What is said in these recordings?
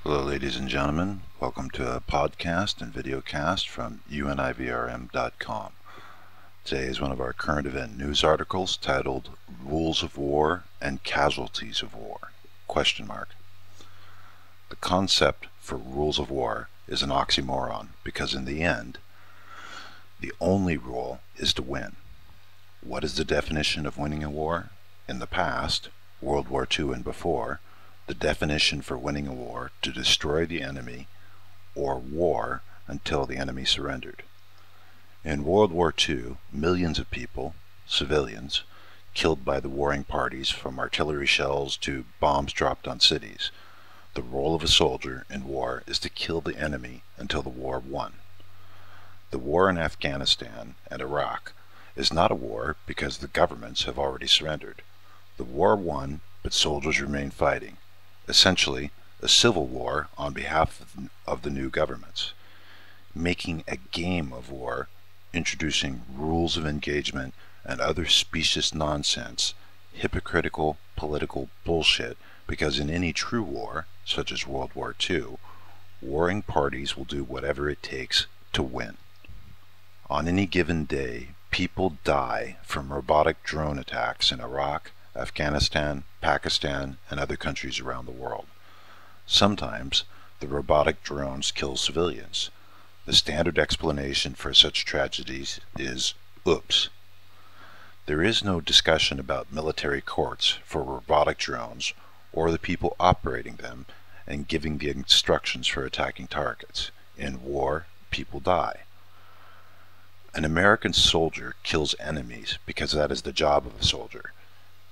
Hello ladies and gentlemen, welcome to a podcast and videocast from univrm.com. Today is one of our current event news articles titled Rules of War and Casualties of War? ? The concept for rules of war is an oxymoron because in the end, the only rule is to win. What is the definition of winning a war? In the past, World War II and before, the definition for winning a war to destroy the enemy or war until the enemy surrendered. In World War II, millions of people, civilians, killed by the warring parties from artillery shells to bombs dropped on cities. The role of a soldier in war is to kill the enemy until the war won. The war in Afghanistan and Iraq is not a war because the governments have already surrendered. The war won, but soldiers remain fighting. Essentially, a civil war on behalf of the new governments. Making a game of war, introducing rules of engagement and other specious nonsense, hypocritical political bullshit, because in any true war, such as World War II, warring parties will do whatever it takes to win. On any given day, people die from robotic drone attacks in Iraq, Afghanistan, Pakistan, and other countries around the world. Sometimes the robotic drones kill civilians. The standard explanation for such tragedies is oops. There is no discussion about military courts for robotic drones or the people operating them and giving the instructions for attacking targets. In war, people die. An American soldier kills enemies because that is the job of a soldier.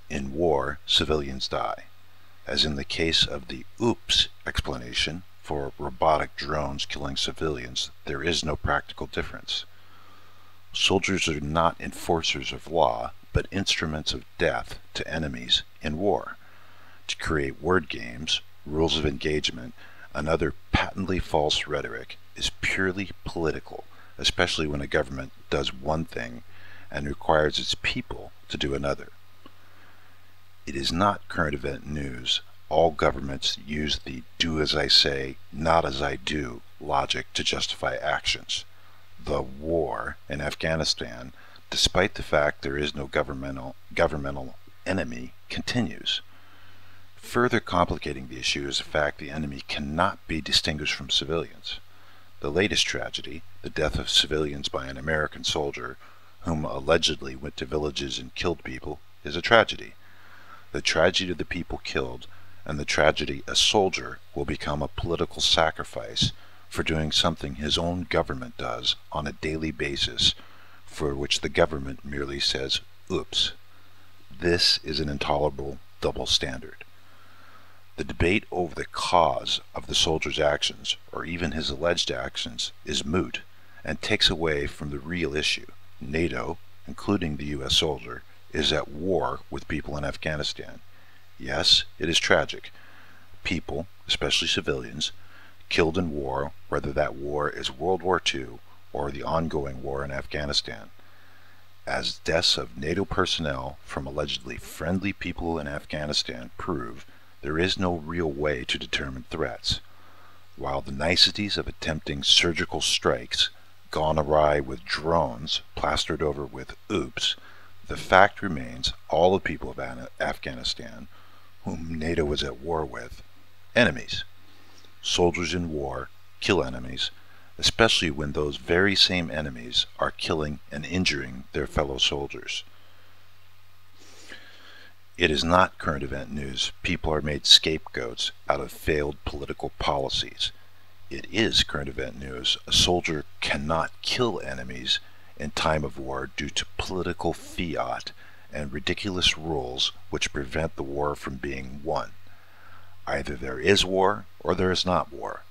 In war, civilians die. As in the case of the oops explanation for robotic drones killing civilians, there is no practical difference. Soldiers are not enforcers of law, but instruments of death to enemies in war. To create word games, rules of engagement, and other patently false rhetoric is purely political, especially when a government does one thing and requires its people to do another. It is not current event news. All governments use the do as I say, not as I do logic to justify actions. The war in Afghanistan, despite the fact there is no governmental enemy, continues. Further complicating the issue is the fact the enemy cannot be distinguished from civilians. The latest tragedy, the death of civilians by an American soldier whom allegedly went to villages and killed people, is a tragedy. The tragedy of the people killed and the tragedy a soldier will become a political sacrifice for doing something his own government does on a daily basis for which the government merely says oops. This is an intolerable double standard. The debate over the cause of the soldier's actions, or even his alleged actions, is moot and takes away from the real issue. NATO, including the U.S. soldier, is at war with people in Afghanistan. Yes, it is tragic. People, especially civilians, killed in war, whether that war is World War II or the ongoing war in Afghanistan. As deaths of NATO personnel from allegedly friendly people in Afghanistan prove, there is no real way to determine threats. While the niceties of attempting surgical strikes gone awry with drones plastered over with oops, the fact remains all the people of Afghanistan, whom NATO is at war with, enemies. Soldiers in war kill enemies, especially when those very same enemies are killing and injuring their fellow soldiers. It is not current event news. People are made scapegoats out of failed political policies. It is current event news. A soldier cannot kill enemies in time of war due to political fiat and ridiculous rules which prevent the war from being won. Either there is war or there is not war.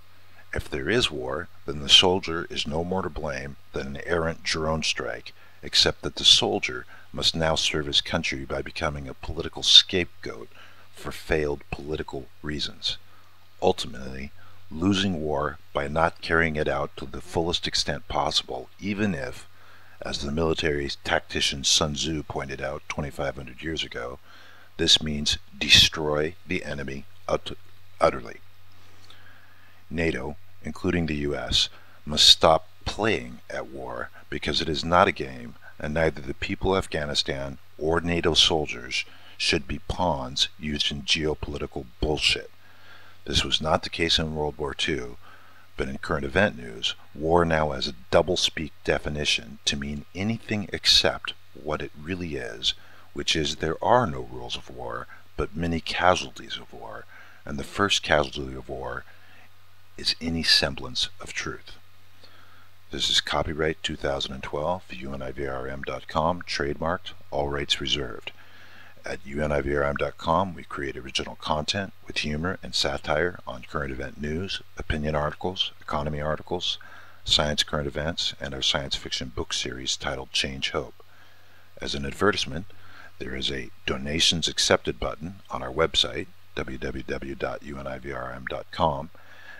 If there is war, then the soldier is no more to blame than an errant drone strike, except that the soldier must now serve his country by becoming a political scapegoat for failed political reasons. Ultimately, losing war by not carrying it out to the fullest extent possible, even if, as the military tactician Sun Tzu pointed out 2,500 years ago, this means destroy the enemy utterly. NATO, including the US, must stop playing at war because it is not a game, and neither the people of Afghanistan or NATO soldiers should be pawns used in geopolitical bullshit. This was not the case in World War II, but in current event news, war now has a double-speak definition to mean anything except what it really is, which is there are no rules of war, but many casualties of war, and the first casualty of war is any semblance of truth. This is copyright 2012, univrm.com, trademarked, all rights reserved. At univrm.com, we create original content with humor and satire on current event news, opinion articles, economy articles, science current events, and our science fiction book series titled Change Hope. As an advertisement, there is a Donations Accepted button on our website, www.univrm.com,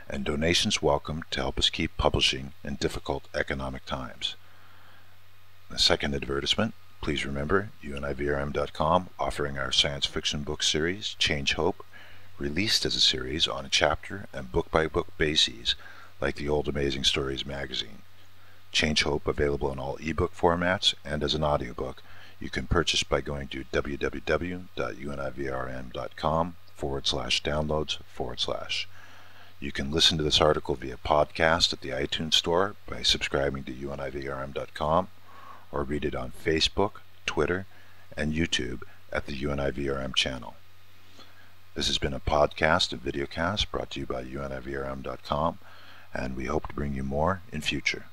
and donations welcome to help us keep publishing in difficult economic times. The second advertisement, please remember univrm.com offering our science fiction book series, Change Hope, released as a series on a chapter and book-by-book bases like the old Amazing Stories magazine. Change Hope available in all ebook formats and as an audiobook. You can purchase by going to www.univrm.com/downloads/. You can listen to this article via podcast at the iTunes Store by subscribing to univrm.com, or read it on Facebook, Twitter, and YouTube at the UNIVRM channel. This has been a podcast and videocast brought to you by univrm.com, and we hope to bring you more in future.